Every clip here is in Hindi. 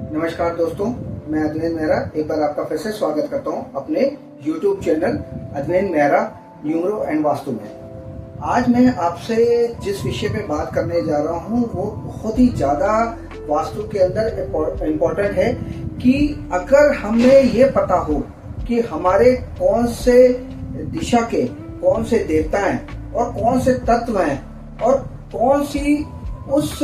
नमस्कार दोस्तों, मैं अद्वैन मेहरा एक बार आपका फिर से स्वागत करता हूं अपने YouTube channel Advain Mehra numero and Vastu में। आज मैं आपसे जिस विषय पे बात करने जा रहा हूं वो बहुत ही ज़्यादा वास्तु के अंदर इम्पोर्टेंट है कि अगर हमें ये पता हो कि हमारे कौन से दिशा के कौन से देवता हैं और कौन से तत्व हैं और कौन सी उस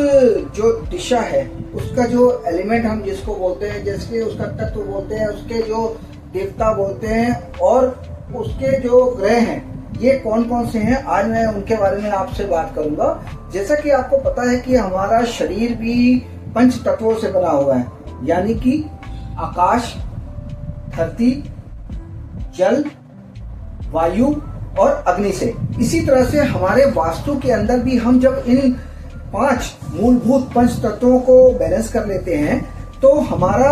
जो दिशा है उसका जो एलिमेंट हम जिसको बोलते हैं, जैसे उसका तत्व बोलते हैं, उसके जो देवता बोलते हैं और उसके जो ग्रह हैं, ये कौन कौन से हैं, आज मैं उनके बारे में आपसे बात करूंगा। जैसा कि आपको पता है कि हमारा शरीर भी पंच तत्वों से बना हुआ है, यानी कि आकाश, धरती, जल, वायु और अग्नि से। इसी तरह से हमारे वास्तु के अंदर भी हम जब इन 5 मूलभूत पंच तत्वों को बैलेंस कर लेते हैं तो हमारा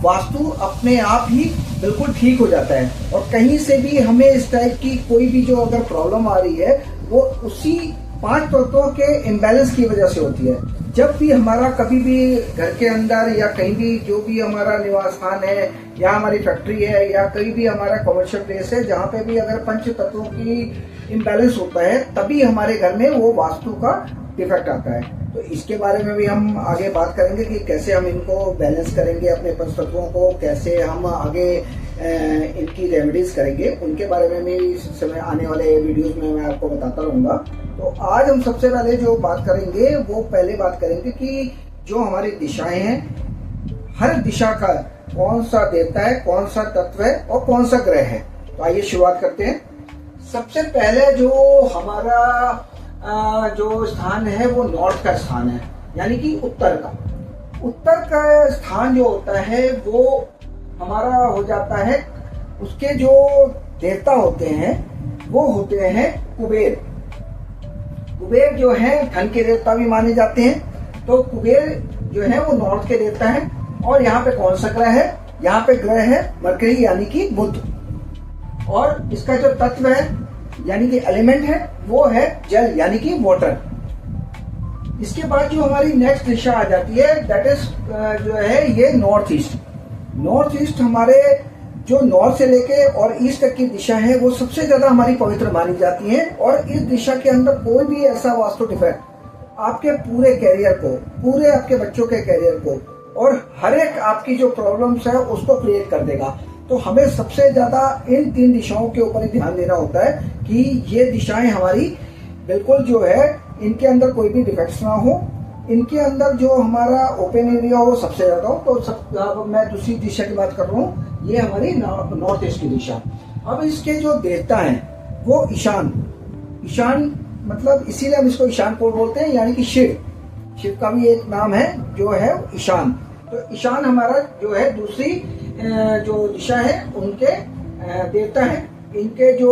वास्तु अपने आप ही बिल्कुल ठीक हो जाता है और कहीं से भी हमें इस टाइप की कोई भी जो अगर प्रॉब्लम आ रही है वो उसी 5 तत्वों के इम्बैलेंस की वजह से होती है। जब भी हमारा कभी भी घर के अंदर या कहीं भी जो भी हमारा निवास स्थान है या हमारी फैक्ट्री है या कहीं भी हमारा कमर्शियल प्लेस है, जहाँ पे भी अगर पंच तत्वों की इम्बैलेंस होता है तभी हमारे घर में वो वास्तु का डिफेक्ट आता है। तो इसके बारे में भी हम आगे बात करेंगे कि कैसे हम इनको बैलेंस करेंगे, अपने पंच तत्वों को कैसे हम आगे इनकी रेमेडीज करेंगे, उनके बारे में भी इस समय आने वाले वीडियोस में मैं आपको बताता रहूँगा। तो आज हम सबसे पहले जो बात करेंगे वो पहले बात करेंगे कि जो हमारी दिशाएं हैं, हर दिशा का कौन सा देवता है, कौन सा तत्व है और कौन सा ग्रह है। तो आइए शुरुआत करते हैं। सबसे पहले जो हमारा जो स्थान है वो नॉर्थ का स्थान है, यानी कि उत्तर का स्थान जो होता है वो हमारा हो जाता है। उसके जो देवता होते हैं वो होते हैं कुबेर। कुबेर जो है धन के देवता भी माने जाते हैं। तो कुबेर जो है वो नॉर्थ के देवता है। और यहाँ पे कौन सा ग्रह है? यहाँ पे ग्रह है मरकरी, यानी कि बुध। और इसका जो तत्व है यानी कि एलिमेंट है वो है जल, यानी कि वाटर। इसके बाद जो हमारी नेक्स्ट दिशा आ जाती है दैट इज जो है ये नॉर्थ ईस्ट। नॉर्थ ईस्ट हमारे जो नॉर्थ से लेके और ईस्ट तक की दिशा है वो सबसे ज्यादा हमारी पवित्र मानी जाती है। और इस दिशा के अंदर कोई भी ऐसा वास्तु डिफेक्ट आपके पूरे कैरियर को, पूरे आपके बच्चों के कैरियर को और हर एक आपकी जो प्रॉब्लम्स है उसको क्रिएट कर देगा। तो हमें सबसे ज्यादा इन 3 दिशाओं के ऊपर ही ध्यान देना होता है कि ये दिशाएं हमारी बिल्कुल जो है इनके अंदर कोई भी डिफेक्ट्स ना हो, इनके अंदर जो हमारा ओपन एरिया हो वो सबसे ज्यादा हो। तो मैं दूसरी दिशा की बात कर रहा हूँ, ये हमारी नॉर्थ ईस्ट की दिशा। अब इसके जो देवता हैं वो ईशान मतलब इसीलिए हम इसको ईशान कोण बोलते हैं, यानी कि शिव का भी एक नाम है जो है ईशान। तो ईशान हमारा जो है दूसरी जो दिशा है उनके देवता हैं। इनके जो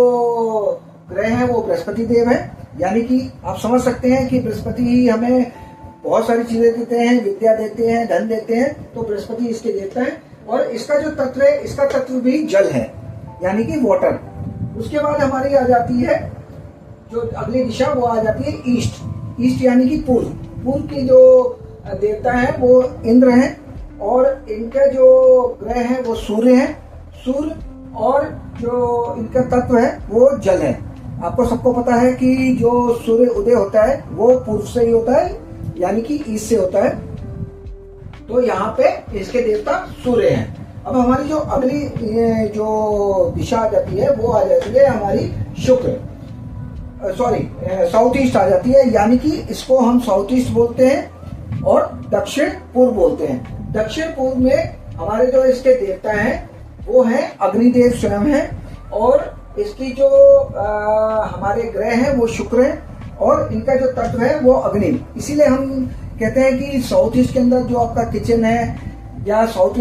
ग्रह हैं वो बृहस्पति देव है, यानी कि आप समझ सकते हैं कि बृहस्पति ही हमें बहुत सारी चीजें देते हैं, विद्या देते हैं, धन देते हैं। तो बृहस्पति इसके देवता है। और इसका जो तत्व है, इसका तत्व भी जल है, यानी कि वाटर। उसके बाद हमारी आ जाती है जो अगली दिशा वो आ जाती है ईस्ट यानी कि पूर्व की जो देवता है वो इंद्र हैं। और इनके जो ग्रह हैं वो सूर्य और जो इनका तत्व है वो जल है। आपको सबको पता है कि जो सूर्य उदय होता है वो पूर्व से ही होता है, यानी कि ईस्ट से होता है। तो यहाँ पे इसके देवता सूर्य हैं। अब हमारी जो अगली जो दिशा आ जाती है वो आ जाती है हमारी साउथ ईस्ट आ जाती है, यानी कि इसको हम साउथ ईस्ट बोलते हैं और दक्षिण पूर्व बोलते हैं। दक्षिण पूर्व में हमारे जो इसके देवता हैं वो हैं अग्निदेव स्वयं हैं। और इसकी जो हमारे ग्रह हैं वो शुक्र हैं और इनका जो तत्व है वो अग्नि। इसीलिए हम कहते हैं कि साउथ ईस्ट के अंदर जो आपका किचन है या साउथ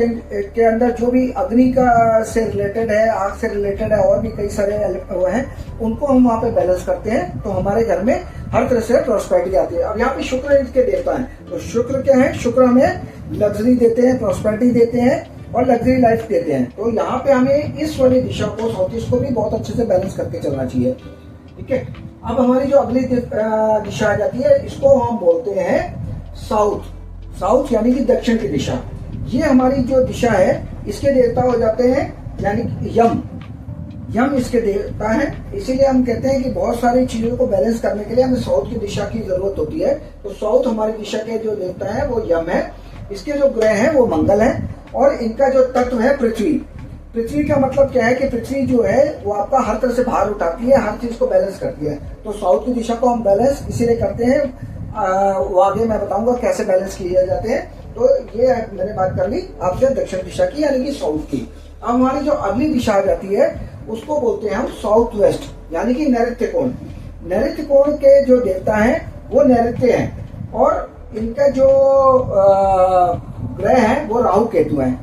के अंदर जो भी अग्नि का से रिलेटेड है, आग से रिलेटेड है और भी कई सारे वो हैं, उनको हम वहाँ पे बैलेंस करते हैं। तो हमारे घर में हर तरह से प्रॉस्पेरिटी आती है। अब यहाँ पे शुक्र इसके देवता हैं। तो शुक्र क्या है? शुक्र हमें लग्जरी देते हैं, प्रॉस्पेरिटी देते हैं और लग्जरी लाइफ देते हैं। तो यहाँ पे हमें इस वाली दिशा को, साउथ ईस्ट को भी बहुत अच्छे से बैलेंस करके चलना चाहिए। ठीक है। अब हमारी जो अगली दिशा आ जाती है इसको हम बोलते हैं साउथ यानी कि दक्षिण की दिशा। ये हमारी जो दिशा है इसके देवता हो जाते हैं यानी यम। यम इसके देवता है, इसीलिए हम कहते हैं कि बहुत सारी चीजों को बैलेंस करने के लिए हमें साउथ की दिशा की जरूरत होती है। तो साउथ हमारी दिशा के जो देवता है वो यम है। इसके जो ग्रह हैं वो मंगल है और इनका जो तत्व है पृथ्वी। पृथ्वी का मतलब क्या है कि पृथ्वी जो है वो आपका हर तरह से भार उठाती है, हर चीज को बैलेंस करती है। तो साउथ की दिशा को हम बैलेंस इसीलिए करते हैं, वो आगे मैं बताऊंगा कैसे बैलेंस किए जाते हैं। तो ये मैंने बात कर ली आपसे दक्षिण दिशा की यानी कि साउथ की। अब हमारी जो अगली दिशा आ जाती है उसको बोलते हैं हम साउथ वेस्ट यानी कि नैऋत्य कोण। नैऋत्य कोण के जो देवता हैं वो नैऋत्य हैं और इनका जो ग्रह है वो राहु केतु है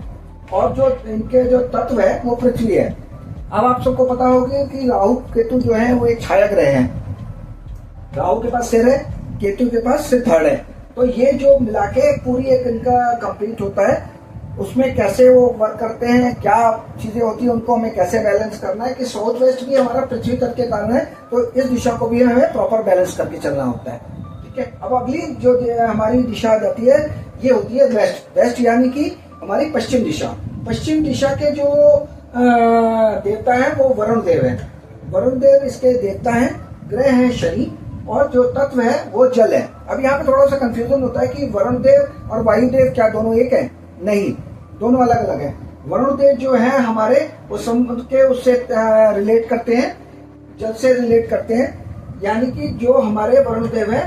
और जो इनके जो तत्व है वो पृथ्वी है। अब आप सबको पता होगा कि राहु केतु जो है वो एक छाया ग्रह है। राहु के पास सिर है, केतु के पास सिर धड़ है। तो ये जो मिला के पूरी एक इनका कंप्लीट होता है। उसमें कैसे वो वर्क करते हैं, क्या चीजें होती है, उनको हमें कैसे बैलेंस करना है कि साउथ वेस्ट भी हमारा पृथ्वी तत्व के कारण है। तो इस दिशा को भी हमें प्रॉपर बैलेंस करके चलना होता है। ठीक है, अब अगली जो हमारी दिशा आ जाती है ये होती है वेस्ट। वेस्ट यानी कि हमारी पश्चिम दिशा। पश्चिम दिशा के जो देवता है वो वरुण देव है। वरुण देव इसके देवता है, ग्रह है शनि और जो तत्व है वो जल है। अब यहाँ पे थोड़ा सा कंफ्यूजन होता है कि वरुण देव और वायुदेव क्या दोनों एक है? नहीं, दोनों अलग अलग है। वरुण देव जो है हमारे वो समुद्र के उससे रिलेट करते हैं, जल से रिलेट करते हैं, यानी कि जो हमारे वरुण देव है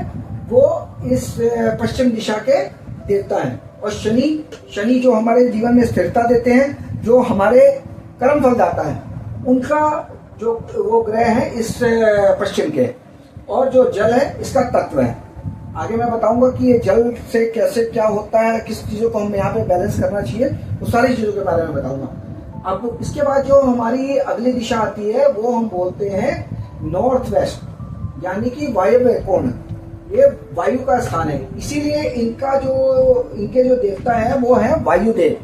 वो इस पश्चिम दिशा के देवता हैं। और शनि जो हमारे जीवन में स्थिरता देते हैं, जो हमारे कर्म फल दाता है, उनका जो वो ग्रह है इस पश्चिम के। और जो जल है इसका तत्व है। आगे मैं बताऊंगा कि ये जल से कैसे क्या होता है, किस चीजों को हम यहाँ पे बैलेंस करना चाहिए, वो सारी चीजों के बारे में बताऊंगा। अब इसके बाद जो हमारी अगली दिशा आती है वो हम बोलते हैं नॉर्थ वेस्ट यानी कि वायव्य कोण। ये वायु का स्थान है, इसीलिए इनके जो देवता है वो है वायुदेव।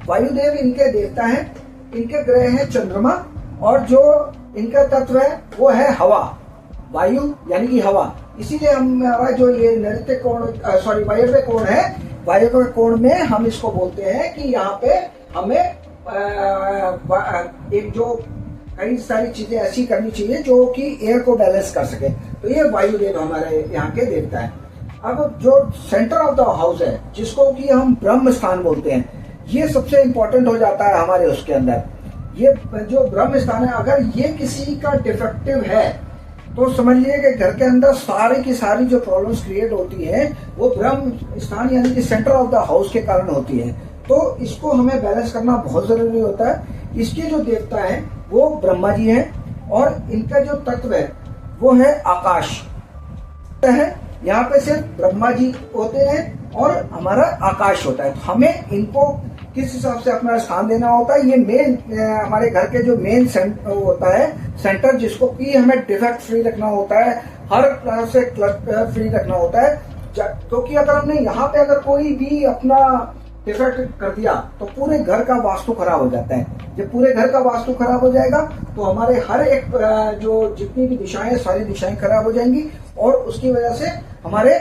वायुदेव इनके देवता है। इनके ग्रह है चंद्रमा और जो इनका तत्व है वो है हवा। वायु यानी कि हवा। इसीलिए हमारा जो ये नैऋत्य कोण वायव्य कोण है, वायव्य कोण में हम इसको बोलते हैं कि यहाँ पे हमें एक जो कई सारी चीजें ऐसी करनी चाहिए जो कि एयर को बैलेंस कर सके। तो ये वायुदेव हमारे यहाँ के देवता है। अब जो सेंटर ऑफ द हाउस है जिसको कि हम ब्रह्म स्थान बोलते हैं, ये सबसे इंपॉर्टेंट हो जाता है हमारे उसके अंदर। ये जो ब्रह्म स्थान है अगर ये किसी का डिफेक्टिव है तो समझिए कि घर के अंदर सारी की सारी जो प्रॉब्लम्स क्रिएट होती है वो ब्रह्म स्थान यानी कि सेंटर ऑफ द हाउस के कारण होती है। तो इसको हमें बैलेंस करना बहुत जरूरी होता है। इसके जो देवता हैं वो ब्रह्मा जी हैं और इनका जो तत्व है वो है आकाश है। यहाँ पे सिर्फ ब्रह्मा जी होते हैं और हमारा आकाश होता है। तो हमें इनको किस हिसाब से अपना स्थान देना होता है, ये मेन हमारे घर के जो मेन होता है सेंटर, जिसको कि हमें डिफेक्ट फ्री रखना होता है, हर तरह से क्लटर फ्री रखना होता है। क्योंकि अगर हमने यहाँ पे अगर कोई भी अपना डिफेक्ट कर दिया तो पूरे घर का वास्तु खराब हो जाता है। जब पूरे घर का वास्तु खराब हो जाएगा तो हमारे हर एक जो जितनी भी दिशाएं सारी दिशाएं खराब हो जाएंगी और उसकी वजह से हमारे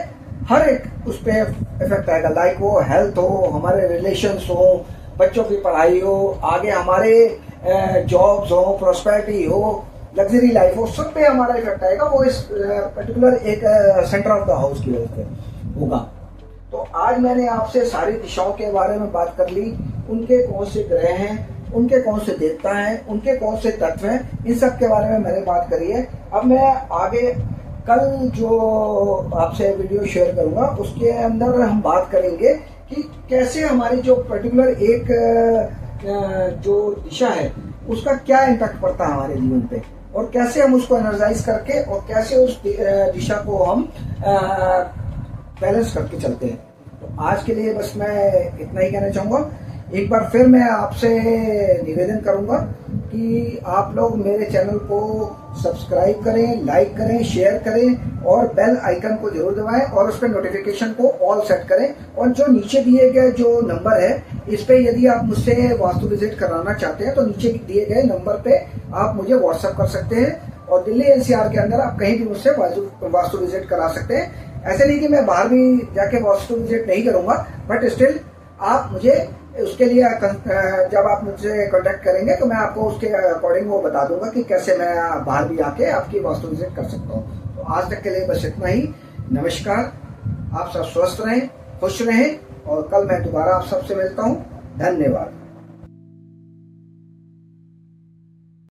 हर एक उस पर इफेक्ट आएगा। लाइक वो हेल्थ हो, हमारे रिलेशंस हो, बच्चों की पढ़ाई हो, आगे हमारे जॉब्स हो, प्रॉस्पेरिटी हो, लग्जरी लाइफ हो, सब पे हमारा इफेक्ट आएगा। वो इस पर्टिकुलर एक सेंटर ऑफ द हाउस की वजह से होगा। तो आज मैंने आपसे सारी दिशाओं के बारे में बात कर ली, उनके कौन से ग्रह हैं, उनके कौन से देवता हैं, उनके कौन से तत्व हैं, इन सब के बारे में मैंने बात करी है। अब मैं आगे कल जो आपसे वीडियो शेयर करूंगा उसके अंदर हम बात करेंगे कि कैसे हमारी जो पर्टिकुलर एक जो दिशा है उसका क्या इम्पैक्ट पड़ता है हमारे जीवन पे और कैसे हम उसको एनर्जाइज करके और कैसे उस दिशा को हम बैलेंस करके चलते हैं। तो आज के लिए बस मैं इतना ही कहना चाहूंगा। एक बार फिर मैं आपसे निवेदन करूंगा कि आप लोग मेरे चैनल को सब्सक्राइब करें, लाइक करें, शेयर करें और बेल आइकन को जरूर दबाएं और उस पर नोटिफिकेशन को ऑल सेट करें। और जो नीचे दिए गए जो नंबर है इस पे यदि आप मुझसे वास्तु विजिट कराना चाहते हैं तो नीचे दिए गए नंबर पे आप मुझे व्हाट्सएप कर सकते हैं और दिल्ली एनसीआर के अंदर आप कहीं भी मुझसे वास्तु विजिट करा सकते हैं। ऐसे नहीं कि मैं बाहर भी जाके वास्तु विजिट नहीं करूंगा, बट स्टिल आप मुझे उसके लिए जब आप मुझसे कांटेक्ट करेंगे तो मैं आपको उसके अकॉर्डिंग वो बता दूंगा कि कैसे मैं बाहर भी आके आपकी वास्तु विजिट कर सकता हूँ। तो आज तक के लिए बस इतना ही। नमस्कार, आप सब स्वस्थ रहें, खुश रहें और कल मैं दोबारा आप सबसे मिलता हूँ। धन्यवाद।